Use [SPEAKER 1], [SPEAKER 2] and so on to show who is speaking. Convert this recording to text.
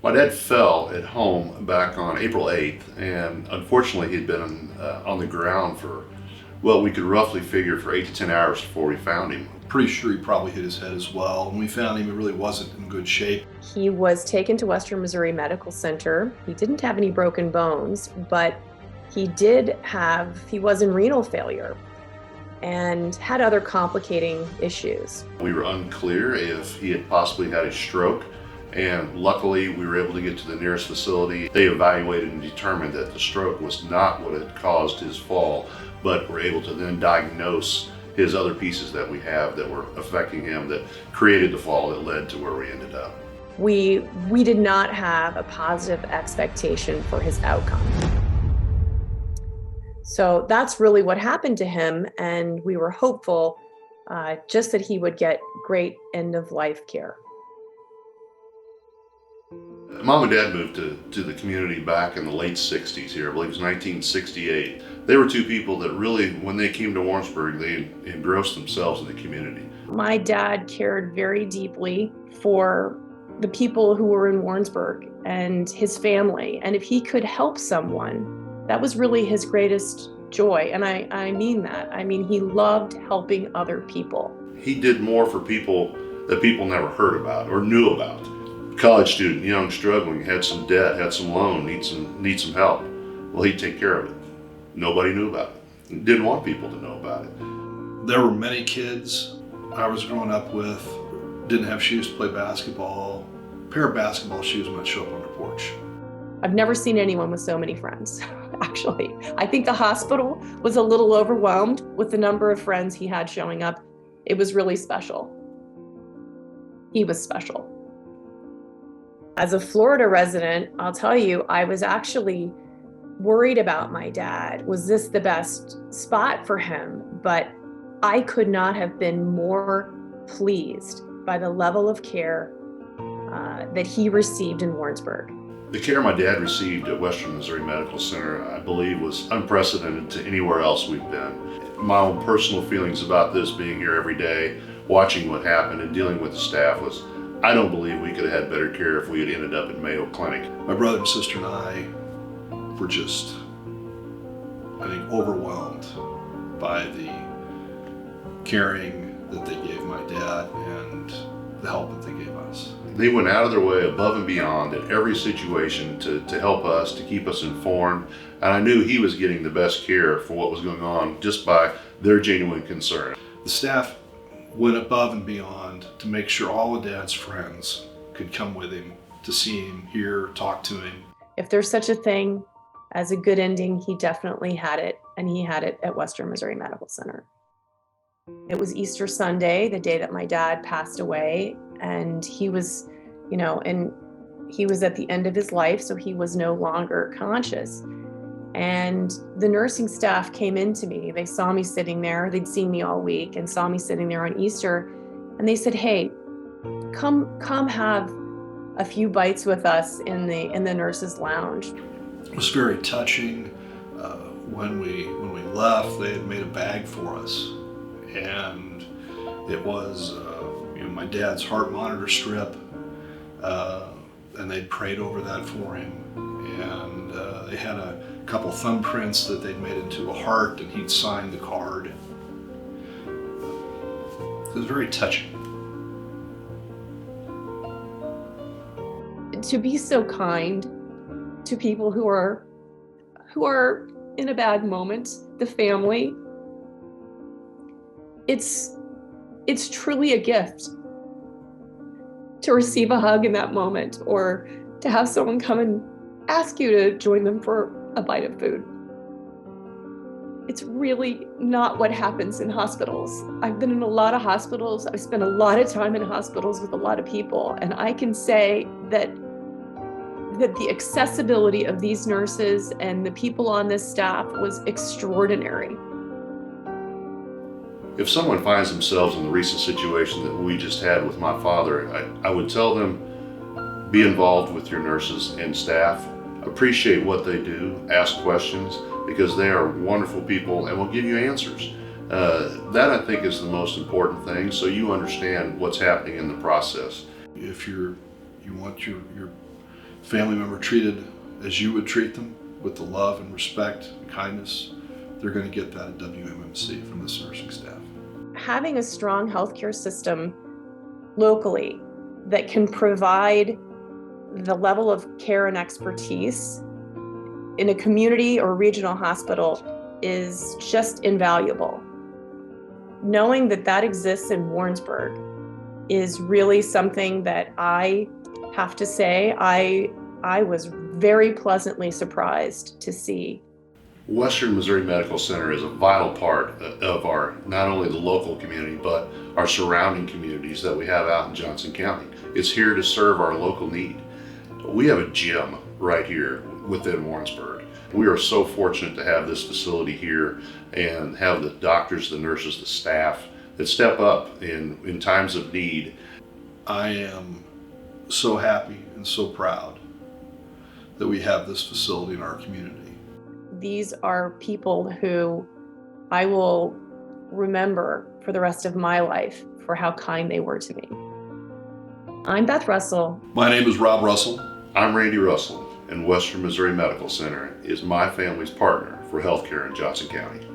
[SPEAKER 1] My dad fell at home back on April 8th, and unfortunately, he'd been on the ground for, well, we could roughly figure for 8 to 10 hours before we found him.
[SPEAKER 2] Pretty sure he probably hit his head as well. When we found him, he really wasn't in good shape.
[SPEAKER 3] He was taken to Western Missouri Medical Center. He didn't have any broken bones, but he was in renal failure and had other complicating issues.
[SPEAKER 1] We were unclear if he had possibly had a stroke, and luckily we were able to get to the nearest facility. They evaluated and determined that the stroke was not what had caused his fall, but were able to then diagnose his other pieces that we have that were affecting him that created the fall that led to where we ended up.
[SPEAKER 3] We did not have a positive expectation for his outcome. So that's really what happened to him, and we were hopeful just that he would get great end-of-life care.
[SPEAKER 1] Mom and Dad moved to the community back in the late 60s here. I believe it was 1968. They were two people that really, when they came to Warrensburg, they engrossed themselves in the community.
[SPEAKER 3] My dad cared very deeply for the people who were in Warrensburg and his family. And if he could help someone, that was really his greatest joy. And I mean that. I mean, he loved helping other people.
[SPEAKER 1] He did more for people that people never heard about or knew about. College student, young, struggling, had some debt, had some loan, need some help. Well, he'd take care of it. Nobody knew about it. Didn't want people to know about it.
[SPEAKER 2] There were many kids I was growing up with, didn't have shoes to play basketball. A pair of basketball shoes might show up on their porch.
[SPEAKER 3] I've never seen anyone with so many friends, actually. I think the hospital was a little overwhelmed with the number of friends he had showing up. It was really special. He was special. As a Florida resident, I'll tell you, I was actually worried about my dad. Was this the best spot for him? But I could not have been more pleased by the level of care that he received in Warrensburg.
[SPEAKER 1] The care my dad received at Western Missouri Medical Center, I believe, was unprecedented to anywhere else we've been. My own personal feelings about this, being here every day, watching what happened and dealing with the staff, was I don't believe we could have had better care if we had ended up at Mayo Clinic.
[SPEAKER 2] My brother and sister and I were just, I think, overwhelmed by the caring that they gave my dad and the help that they gave us.
[SPEAKER 1] They went out of their way above and beyond in every situation to help us, to keep us informed. And I knew he was getting the best care for what was going on just by their genuine concern.
[SPEAKER 2] The staff went above and beyond to make sure all of Dad's friends could come with him to see him, hear, talk to him.
[SPEAKER 3] If there's such a thing as a good ending, he definitely had it, and he had it at Western Missouri Medical Center. It was Easter Sunday, the day that my dad passed away, and he was, he was at the end of his life, so he was no longer conscious. And the nursing staff came in to me. They saw me sitting there. They'd seen me all week and saw me sitting there on Easter. And they said, "Hey, come have a few bites with us in the nurses' lounge."
[SPEAKER 2] It was very touching. When we left, they had made a bag for us, and it was my dad's heart monitor strip, and they'd prayed over that for him, and they had a couple thumbprints that they'd made into a heart, and he'd signed the card. It was very touching.
[SPEAKER 3] To be so kind to people who are in a bad moment, the family, it's truly a gift to receive a hug in that moment, or to have someone come and ask you to join them for a bite of food. It's really not what happens in hospitals. I've been in a lot of hospitals. I've spent a lot of time in hospitals with a lot of people, and I can say that the accessibility of these nurses and the people on this staff was extraordinary.
[SPEAKER 1] If someone finds themselves in the recent situation that we just had with my father, I would tell them, be involved with your nurses and staff, appreciate what they do, ask questions, because they are wonderful people and will give you answers. That, I think, is the most important thing, so you understand what's happening in the process.
[SPEAKER 2] If you want your family member treated as you would treat them, with the love and respect and kindness, they're going to get that at WMMC from this nursing staff.
[SPEAKER 3] Having a strong healthcare system locally that can provide the level of care and expertise in a community or regional hospital is just invaluable. Knowing that that exists in Warrensburg is really something that I have to say I was very pleasantly surprised to see.
[SPEAKER 1] Western Missouri Medical Center is a vital part of our, not only the local community, but our surrounding communities that we have out in Johnson County. It's here to serve our local need. We have a gym right here within Warrensburg. We are so fortunate to have this facility here and have the doctors, the nurses, the staff that step up in times of need.
[SPEAKER 2] I am so happy and so proud that we have this facility in our community.
[SPEAKER 3] These are people who I will remember for the rest of my life for how kind they were to me. I'm Beth Russell.
[SPEAKER 2] My name is Rob Russell.
[SPEAKER 1] I'm Randy Russell, and Western Missouri Medical Center is my family's partner for healthcare in Johnson County.